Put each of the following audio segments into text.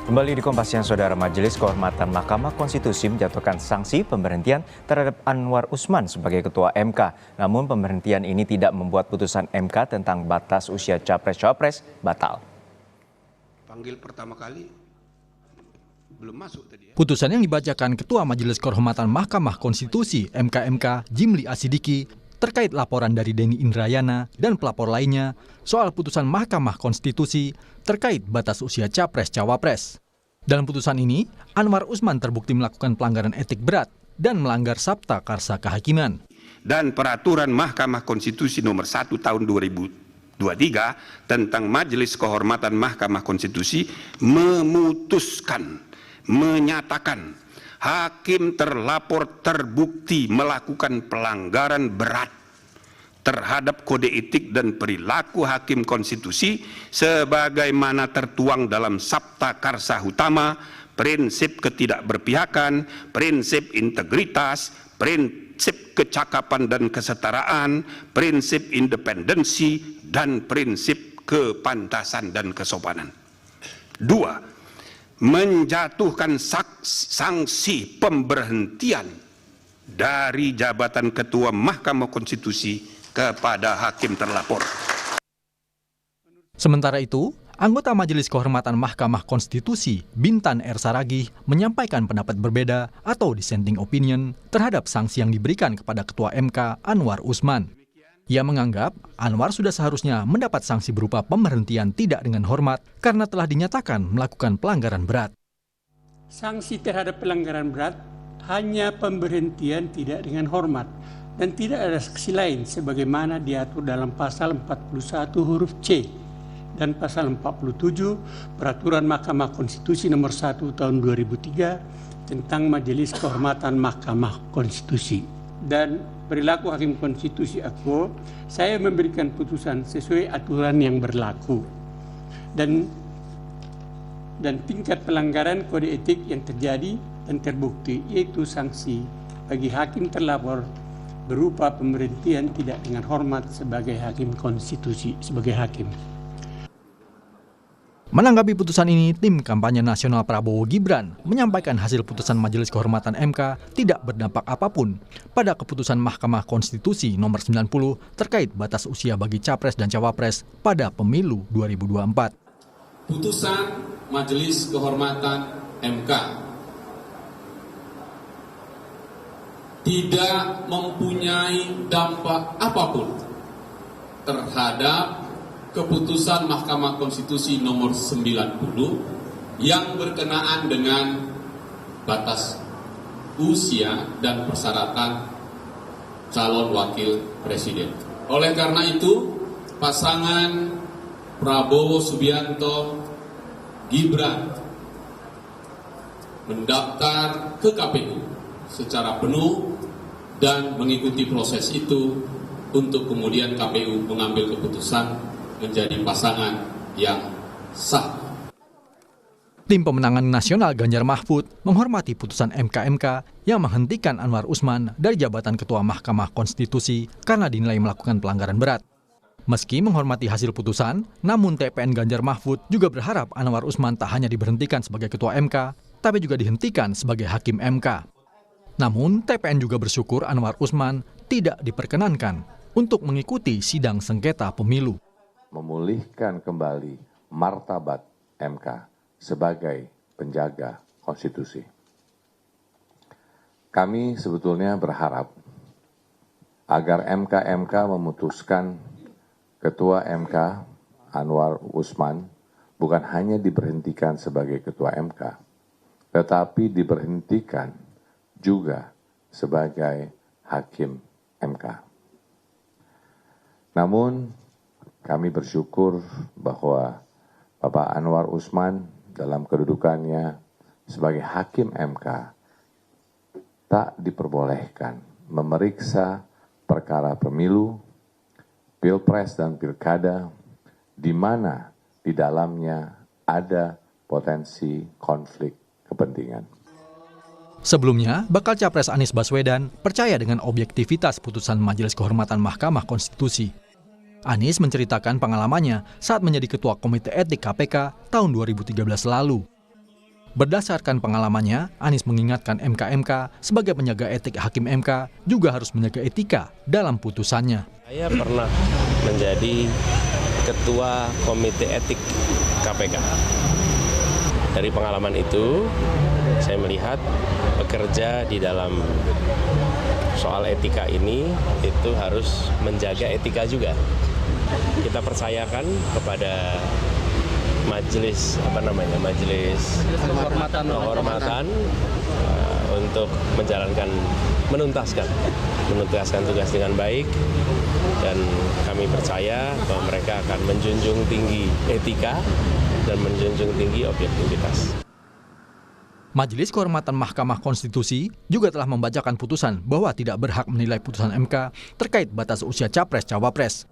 Kembali di Kompas Siang, Saudara. Majelis Kehormatan Mahkamah Konstitusi menjatuhkan sanksi pemberhentian terhadap Anwar Usman sebagai Ketua MK. Namun pemberhentian ini tidak membuat putusan MK tentang batas usia Capres-Cawapres batal. Panggil pertama kali belum masuk tadi ya. Putusan yang dibacakan Ketua Majelis Kehormatan Mahkamah Konstitusi (MKMK) Jimli Asidiki terkait laporan dari Denny Indrayana dan pelapor lainnya soal putusan Mahkamah Konstitusi terkait batas usia Capres-Cawapres. Dalam putusan ini, Anwar Usman terbukti melakukan pelanggaran etik berat dan melanggar Sabta Karsa Kehakiman. Dan peraturan Mahkamah Konstitusi nomor 1 tahun 2023 tentang Majelis Kehormatan Mahkamah Konstitusi menyatakan hakim terlapor terbukti melakukan pelanggaran berat terhadap kode etik dan perilaku hakim konstitusi sebagaimana tertuang dalam Sabta Karsa Utama, prinsip ketidakberpihakan, prinsip integritas, prinsip kecakapan dan kesetaraan, prinsip independensi, dan prinsip kepantasan dan kesopanan. 2. Menjatuhkan sanksi pemberhentian dari jabatan Ketua Mahkamah Konstitusi kepada hakim terlapor. Sementara itu, anggota Majelis Kehormatan Mahkamah Konstitusi Bintan R. Saragih menyampaikan pendapat berbeda atau dissenting opinion terhadap sanksi yang diberikan kepada Ketua MK Anwar Usman. Ia menganggap Anwar sudah seharusnya mendapat sanksi berupa pemberhentian tidak dengan hormat karena telah dinyatakan melakukan pelanggaran berat. Sanksi terhadap pelanggaran berat hanya pemberhentian tidak dengan hormat dan tidak ada sanksi lain sebagaimana diatur dalam pasal 41 huruf C dan pasal 47 Peraturan Mahkamah Konstitusi nomor 1 tahun 2003 tentang Majelis Kehormatan Mahkamah Konstitusi. Dan perilaku hakim konstitusi aku, saya memberikan putusan sesuai aturan yang berlaku. Dan tingkat pelanggaran kode etik yang terjadi dan terbukti yaitu sanksi bagi hakim terlapor berupa pemberhentian tidak dengan hormat sebagai hakim konstitusi, sebagai hakim. Menanggapi putusan ini, tim kampanye nasional Prabowo Gibran menyampaikan hasil putusan Majelis Kehormatan MK tidak berdampak apapun pada keputusan Mahkamah Konstitusi nomor 90 terkait batas usia bagi Capres dan Cawapres pada pemilu 2024. Putusan Majelis Kehormatan MK tidak mempunyai dampak apapun terhadap keputusan Mahkamah Konstitusi nomor 90 yang berkenaan dengan batas usia dan persyaratan calon wakil presiden. Oleh karena itu, pasangan Prabowo Subianto Gibran mendaftar ke KPU secara penuh dan mengikuti proses itu untuk kemudian KPU mengambil keputusan menjadi pasangan yang sah. Tim pemenangan nasional Ganjar Mahfud menghormati putusan MKMK yang menghentikan Anwar Usman dari jabatan Ketua Mahkamah Konstitusi karena dinilai melakukan pelanggaran berat. Meski menghormati hasil putusan, namun TPN Ganjar Mahfud juga berharap Anwar Usman tak hanya diberhentikan sebagai Ketua MK, tapi juga dihentikan sebagai Hakim MK. Namun, TPN juga bersyukur Anwar Usman tidak diperkenankan untuk mengikuti sidang sengketa pemilu. Memulihkan kembali martabat MK sebagai penjaga konstitusi. Kami sebetulnya berharap agar MK memutuskan Ketua MK Anwar Usman bukan hanya diberhentikan sebagai Ketua MK, tetapi diberhentikan juga sebagai Hakim MK. Namun, kami bersyukur bahwa Bapak Anwar Usman dalam kedudukannya sebagai Hakim MK tak diperbolehkan memeriksa perkara pemilu, pilpres dan pilkada di mana di dalamnya ada potensi konflik kepentingan. Sebelumnya, bakal Capres Anies Baswedan percaya dengan objektivitas putusan Majelis Kehormatan Mahkamah Konstitusi. Anies menceritakan pengalamannya saat menjadi Ketua Komite Etik KPK tahun 2013 lalu. Berdasarkan pengalamannya, Anies mengingatkan MK-MK sebagai penjaga etik hakim MK juga harus menjaga etika dalam putusannya. Saya pernah menjadi Ketua Komite Etik KPK. Dari pengalaman itu, saya melihat bekerja di dalam soal etika ini itu harus menjaga etika juga. Kita percayakan kepada majelis kehormatan untuk menuntaskan tugas dengan baik, dan kami percaya bahwa mereka akan menjunjung tinggi etika dan menjunjung tinggi objektivitas. Majelis Kehormatan Mahkamah Konstitusi juga telah membacakan putusan bahwa tidak berhak menilai putusan MK terkait batas usia Capres-Cawapres.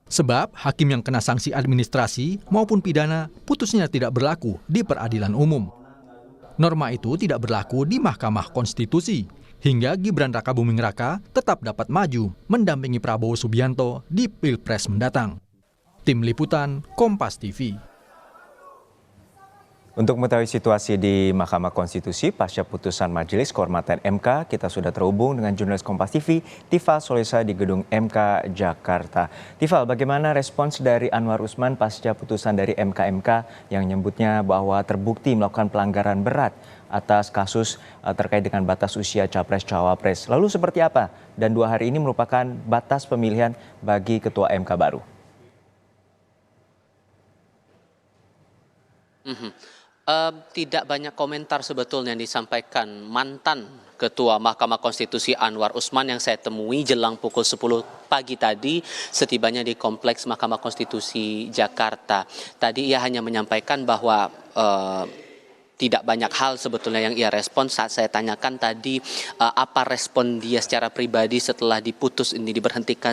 Sebab hakim yang kena sanksi administrasi maupun pidana putusnya tidak berlaku di peradilan umum. Norma itu tidak berlaku di Mahkamah Konstitusi, hingga Gibran Rakabuming Raka tetap dapat maju mendampingi Prabowo Subianto di Pilpres mendatang. Tim Liputan, Kompas TV. Untuk mengetahui situasi di Mahkamah Konstitusi pasca putusan Majelis Kehormatan MK, kita sudah terhubung dengan jurnalis Kompas TV, Tifal Solesa di Gedung MK Jakarta. Tifal, bagaimana respons dari Anwar Usman pasca putusan dari MK-MK yang menyebutnya bahwa terbukti melakukan pelanggaran berat atas kasus terkait dengan batas usia Capres-Cawapres. Lalu seperti apa? Dan 2 hari ini merupakan batas pemilihan bagi Ketua MK baru. Tidak banyak komentar sebetulnya yang disampaikan mantan Ketua Mahkamah Konstitusi Anwar Usman yang saya temui jelang pukul 10 pagi tadi setibanya di Kompleks Mahkamah Konstitusi Jakarta. Tadi ia hanya menyampaikan bahwa tidak banyak hal sebetulnya yang ia respon saat saya tanyakan tadi apa respon dia secara pribadi setelah diberhentikan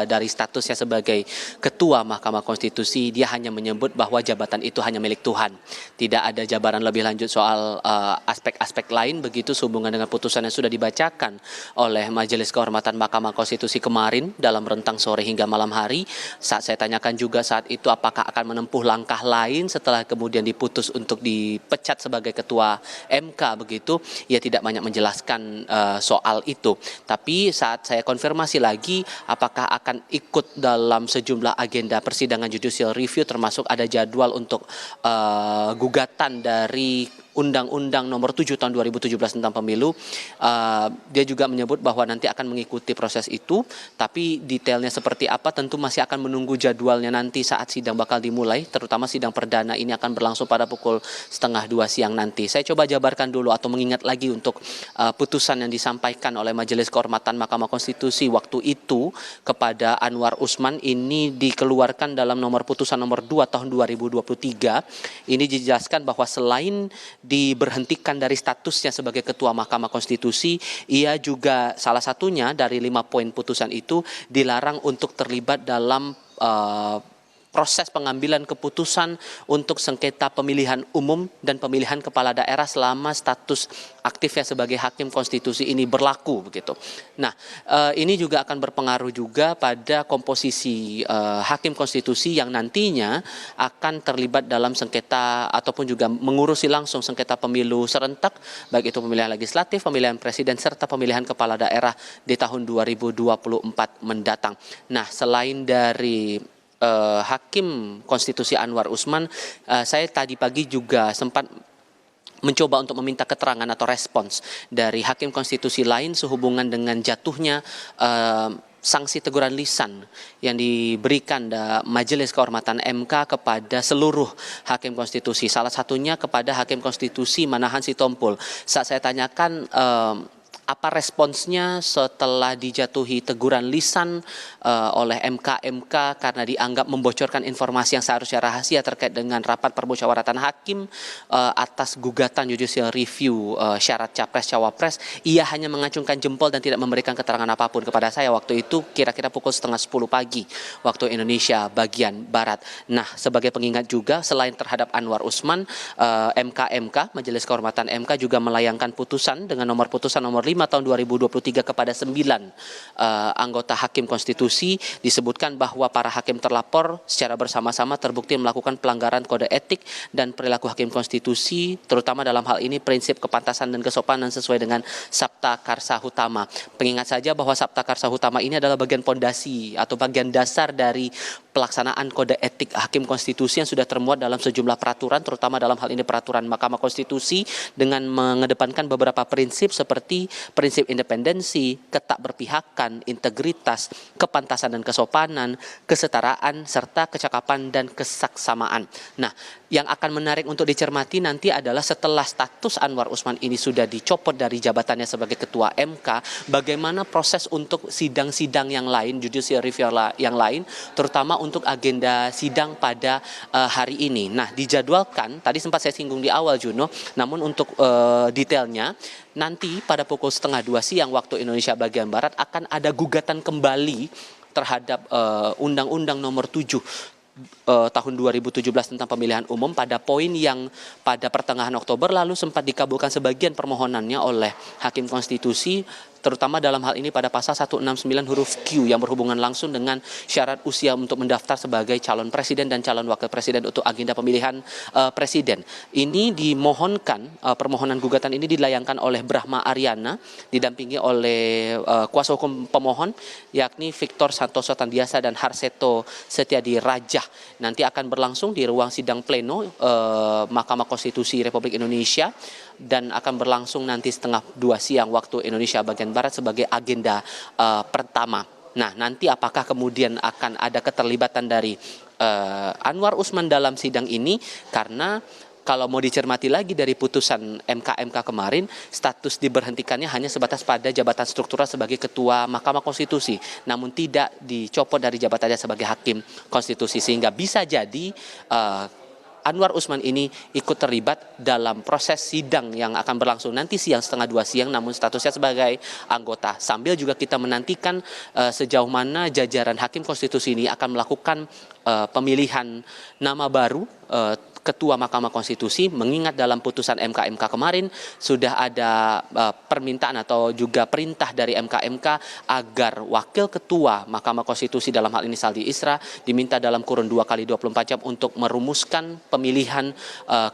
dari statusnya sebagai Ketua Mahkamah Konstitusi. Dia hanya menyebut bahwa jabatan itu hanya milik Tuhan. Tidak ada jabaran lebih lanjut soal aspek-aspek lain begitu sehubungan dengan putusan yang sudah dibacakan oleh Majelis Kehormatan Mahkamah Konstitusi kemarin dalam rentang sore hingga malam hari. Saat saya tanyakan juga saat itu apakah akan menempuh langkah lain setelah kemudian diputus untuk dipecat sebagai Ketua MK begitu, ia tidak banyak menjelaskan soal itu. Tapi saat saya konfirmasi lagi apakah akan ikut dalam sejumlah agenda persidangan judicial review termasuk ada jadwal untuk gugatan dari Undang-Undang Nomor 7 Tahun 2017 tentang Pemilu, dia juga menyebut bahwa nanti akan mengikuti proses itu, tapi detailnya seperti apa tentu masih akan menunggu jadwalnya nanti saat sidang bakal dimulai, terutama sidang perdana ini akan berlangsung pada pukul 1:30 siang nanti. Saya coba jabarkan dulu atau mengingat lagi untuk putusan yang disampaikan oleh Majelis Kehormatan Mahkamah Konstitusi waktu itu kepada Anwar Usman. Ini dikeluarkan dalam nomor putusan nomor 2 tahun 2023. Ini dijelaskan bahwa selain diberhentikan dari statusnya sebagai Ketua Mahkamah Konstitusi, ia juga salah satunya dari 5 poin putusan itu dilarang untuk terlibat dalam proses pengambilan keputusan untuk sengketa pemilihan umum dan pemilihan kepala daerah selama status aktifnya sebagai hakim konstitusi ini berlaku begitu. Nah, ini juga akan berpengaruh juga pada komposisi hakim konstitusi yang nantinya akan terlibat dalam sengketa ataupun juga mengurusi langsung sengketa pemilu serentak, baik itu pemilihan legislatif, pemilihan presiden serta pemilihan kepala daerah di tahun 2024 mendatang. Nah, selain dari Hakim Konstitusi Anwar Usman, saya tadi pagi juga sempat mencoba untuk meminta keterangan atau respons dari Hakim Konstitusi lain sehubungan dengan jatuhnya sanksi teguran lisan yang diberikan Majelis Kehormatan MK kepada seluruh Hakim Konstitusi. Salah satunya kepada Hakim Konstitusi Manahan Sitompul. Saat saya tanyakan apa responsnya setelah dijatuhi teguran lisan oleh MK karena dianggap membocorkan informasi yang seharusnya rahasia terkait dengan rapat permusyawaratan hakim atas gugatan judicial review syarat Capres-Cawapres, ia hanya mengacungkan jempol dan tidak memberikan keterangan apapun kepada saya waktu itu kira-kira pukul 9:30 pagi waktu Indonesia bagian Barat. Nah, sebagai pengingat juga selain terhadap Anwar Usman, Majelis Kehormatan MK juga melayangkan putusan dengan nomor putusan nomor 5 tahun 2023 kepada 9 anggota Hakim Konstitusi disebutkan bahwa para hakim terlapor secara bersama-sama terbukti melakukan pelanggaran kode etik dan perilaku Hakim Konstitusi, terutama dalam hal ini prinsip kepantasan dan kesopanan sesuai dengan Sabta Karsa Hutama. Pengingat saja bahwa Sabta Karsa Hutama ini adalah bagian pondasi atau bagian dasar dari pelaksanaan kode etik Hakim Konstitusi yang sudah termuat dalam sejumlah peraturan, terutama dalam hal ini peraturan Mahkamah Konstitusi, dengan mengedepankan beberapa prinsip seperti prinsip independensi, ketak berpihakan, integritas, kepantasan dan kesopanan, kesetaraan, serta kecakapan dan kesaksamaan. Nah, yang akan menarik untuk dicermati nanti adalah setelah status Anwar Usman ini sudah dicopot dari jabatannya sebagai Ketua MK, bagaimana proses untuk sidang-sidang yang lain, judicial review yang lain, terutama untuk agenda sidang pada hari ini. Nah, dijadwalkan, tadi sempat saya singgung di awal Juno, namun untuk detailnya, nanti pada pukul 1:30 siang waktu Indonesia bagian Barat akan ada gugatan kembali terhadap Undang-Undang Nomor 7 tahun 2017 tentang pemilihan umum pada poin yang pada pertengahan Oktober lalu sempat dikabulkan sebagian permohonannya oleh Hakim Konstitusi, terutama dalam hal ini pada pasal 169 huruf Q yang berhubungan langsung dengan syarat usia untuk mendaftar sebagai calon presiden dan calon wakil presiden untuk agenda pemilihan presiden. Ini dimohonkan, permohonan gugatan ini dilayangkan oleh Brahma Aryana, didampingi oleh kuasa hukum pemohon, yakni Victor Santoso Tandiasa dan Harseto Setiadi Rajah. Nanti akan berlangsung di ruang sidang pleno Mahkamah Konstitusi Republik Indonesia dan akan berlangsung nanti 1:30 siang waktu Indonesia bagian Barat sebagai agenda pertama. Nah, nanti apakah kemudian akan ada keterlibatan dari Anwar Usman dalam sidang ini? Karena kalau mau dicermati lagi dari putusan MK kemarin, status diberhentikannya hanya sebatas pada jabatan struktural sebagai Ketua Mahkamah Konstitusi, namun tidak dicopot dari jabatannya sebagai Hakim Konstitusi, sehingga bisa jadi Anwar Usman ini ikut terlibat dalam proses sidang yang akan berlangsung nanti siang 1:30 siang, namun statusnya sebagai anggota. Sambil juga kita menantikan sejauh mana jajaran Hakim Konstitusi ini akan melakukan pemilihan nama baru Ketua Mahkamah Konstitusi, mengingat dalam putusan MK kemarin sudah ada permintaan atau juga perintah dari MK agar Wakil Ketua Mahkamah Konstitusi dalam hal ini Saldi Isra diminta dalam kurun 2x24 jam untuk merumuskan pemilihan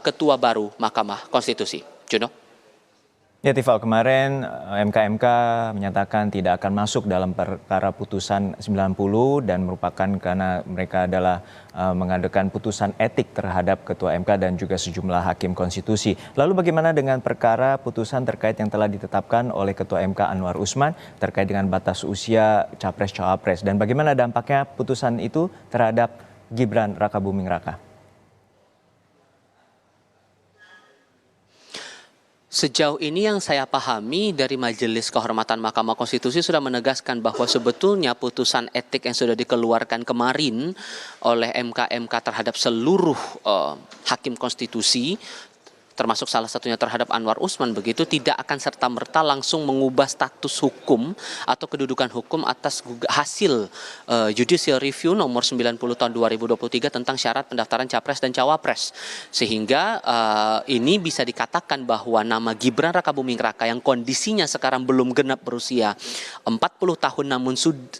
Ketua baru Mahkamah Konstitusi. Juno? Ya, Tifal, kemarin MK menyatakan tidak akan masuk dalam perkara putusan 90 dan merupakan karena mereka adalah mengadakan putusan etik terhadap Ketua MK dan juga sejumlah Hakim Konstitusi. Lalu bagaimana dengan perkara putusan terkait yang telah ditetapkan oleh Ketua MK Anwar Usman terkait dengan batas usia Capres-Cawapres, dan bagaimana dampaknya putusan itu terhadap Gibran Rakabuming Raka? Sejauh ini yang saya pahami dari Majelis Kehormatan Mahkamah Konstitusi sudah menegaskan bahwa sebetulnya putusan etik yang sudah dikeluarkan kemarin oleh MK terhadap seluruh Hakim Konstitusi, termasuk salah satunya terhadap Anwar Usman, begitu tidak akan serta-merta langsung mengubah status hukum atau kedudukan hukum atas hasil judicial review nomor 90 tahun 2023 tentang syarat pendaftaran Capres dan Cawapres. Sehingga ini bisa dikatakan bahwa nama Gibran Rakabuming Raka yang kondisinya sekarang belum genap berusia 40 tahun namun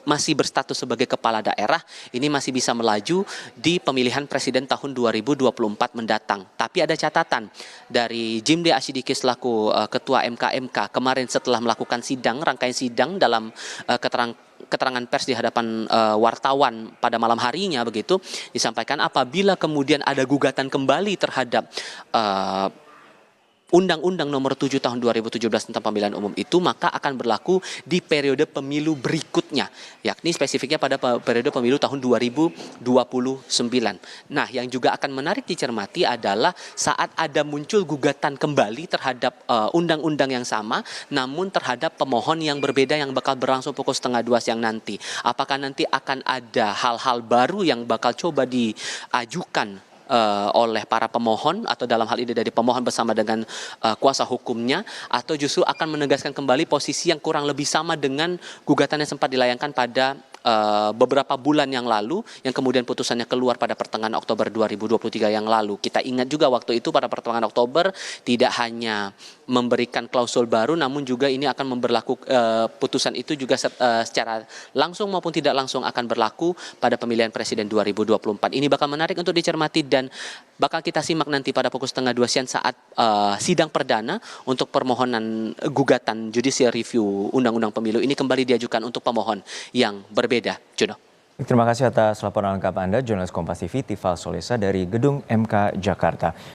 masih berstatus sebagai kepala daerah, ini masih bisa melaju di pemilihan presiden tahun 2024 mendatang. Tapi ada catatan dari Jimde Asyidiki selaku Ketua MK kemarin setelah melakukan rangkaian sidang dalam keterangan pers di hadapan wartawan pada malam harinya, begitu disampaikan apabila kemudian ada gugatan kembali terhadap Undang-Undang Nomor 7 Tahun 2017 tentang pemilihan umum itu, maka akan berlaku di periode pemilu berikutnya, yakni spesifiknya pada periode pemilu tahun 2029. Nah, yang juga akan menarik dicermati adalah saat ada muncul gugatan kembali terhadap undang-undang yang sama, namun terhadap pemohon yang berbeda yang bakal berlangsung pukul 1:30 siang nanti. Apakah nanti akan ada hal-hal baru yang bakal coba diajukan oleh para pemohon, atau dalam hal ini dari pemohon bersama dengan kuasa hukumnya, atau justru akan menegaskan kembali posisi yang kurang lebih sama dengan gugatan yang sempat dilayangkan pada beberapa bulan yang lalu, yang kemudian putusannya keluar pada pertengahan Oktober 2023 yang lalu. Kita ingat juga waktu itu pada pertengahan Oktober tidak hanya memberikan klausul baru, namun juga ini akan putusan itu juga secara langsung maupun tidak langsung akan berlaku pada pemilihan presiden 2024. Ini bakal menarik untuk dicermati dan bakal kita simak nanti pada pukul 1:30 siang saat sidang perdana untuk permohonan gugatan judicial review Undang-Undang Pemilu ini kembali diajukan untuk pemohon yang berbeda. Juno. Terima kasih atas laporan lengkap Anda, jurnalis Kompas TV Tifal Solesa dari Gedung MK Jakarta.